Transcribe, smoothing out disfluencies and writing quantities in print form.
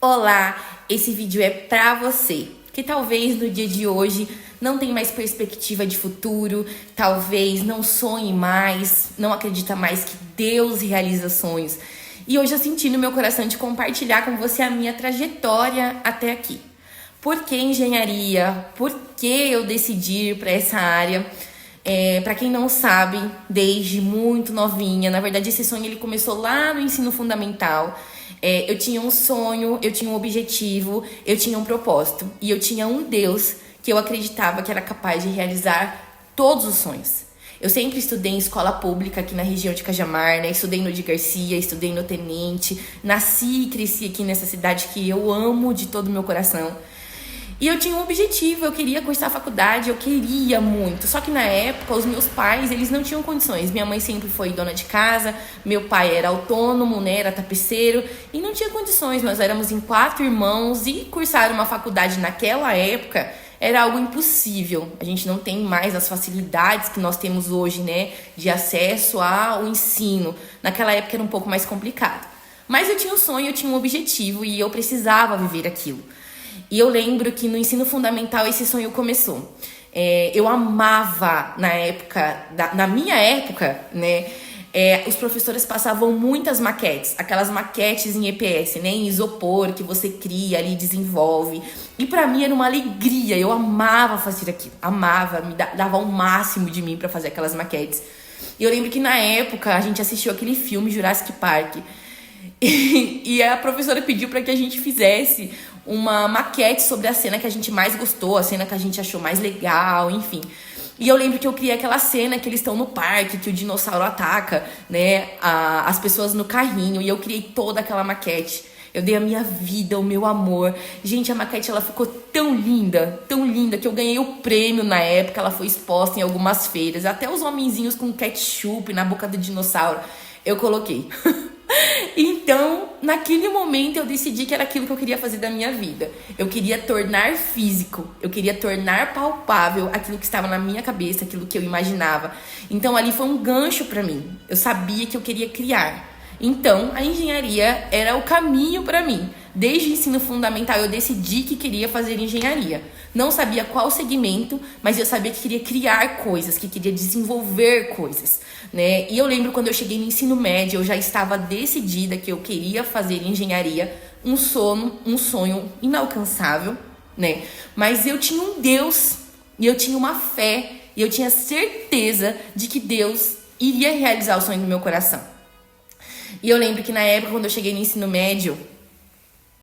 Olá, esse vídeo é pra você que talvez no dia de hoje não tem mais perspectiva de futuro, talvez não sonhe mais, não acredita mais que Deus realiza sonhos. E hoje eu senti no meu coração de compartilhar com você a minha trajetória até aqui. Por que engenharia? Por que eu decidi ir para essa área? Para quem não sabe, desde muito novinha, na verdade esse sonho ele começou lá no ensino fundamental. Eu tinha um sonho, eu tinha um objetivo, eu tinha um propósito. E eu tinha um Deus que eu acreditava que era capaz de realizar todos os sonhos. Eu sempre estudei em escola pública aqui na região de Cajamar, né? Estudei no de Garcia, estudei no Tenente. Nasci e cresci aqui nessa cidade que eu amo de todo o meu coração. E eu tinha um objetivo, eu queria cursar a faculdade, eu queria muito. Só que na época, os meus pais, eles não tinham condições. Minha mãe sempre foi dona de casa, meu pai era autônomo, né, era tapeceiro. E não tinha condições, nós éramos em 4 irmãos e cursar uma faculdade naquela época era algo impossível. A gente não tem mais as facilidades que nós temos hoje, né, de acesso ao ensino. Naquela época era um pouco mais complicado. Mas eu tinha um sonho, eu tinha um objetivo e eu precisava viver aquilo. E eu lembro que no ensino fundamental esse sonho começou. Eu amava na época, na minha época, né? Os professores passavam muitas maquetes, aquelas maquetes em EPS, né? Em isopor que você cria ali, desenvolve. E pra mim era uma alegria, eu amava fazer aquilo, amava, dava o máximo de mim pra fazer aquelas maquetes. E eu lembro que na época a gente assistiu aquele filme Jurassic Park. E a professora pediu para que a gente fizesse uma maquete sobre a cena que a gente mais gostou, a cena que a gente achou mais legal, enfim. E eu lembro que eu criei aquela cena que eles estão no parque, que o dinossauro ataca, né, as pessoas no carrinho, e eu criei toda aquela maquete. Eu dei a minha vida, o meu amor. Gente, a maquete ela ficou tão linda, que eu ganhei o prêmio na época, ela foi exposta em algumas feiras, até os homenzinhos com ketchup na boca do dinossauro, eu coloquei. Então, naquele momento eu decidi que era aquilo que eu queria fazer da minha vida. Eu queria tornar físico, eu queria tornar palpável aquilo que estava na minha cabeça, aquilo que eu imaginava. Então ali foi um gancho para mim. Eu sabia que eu queria criar. Então, a engenharia era o caminho para mim. Desde o ensino fundamental eu decidi que queria fazer engenharia. Não sabia qual segmento, mas eu sabia que queria criar coisas, que queria desenvolver coisas, né? E eu lembro quando eu cheguei no ensino médio, eu já estava decidida que eu queria fazer engenharia, um sonho inalcançável, né? Mas eu tinha um Deus, e eu tinha uma fé, e eu tinha certeza de que Deus iria realizar o sonho do meu coração. E eu lembro que na época, quando eu cheguei no ensino médio,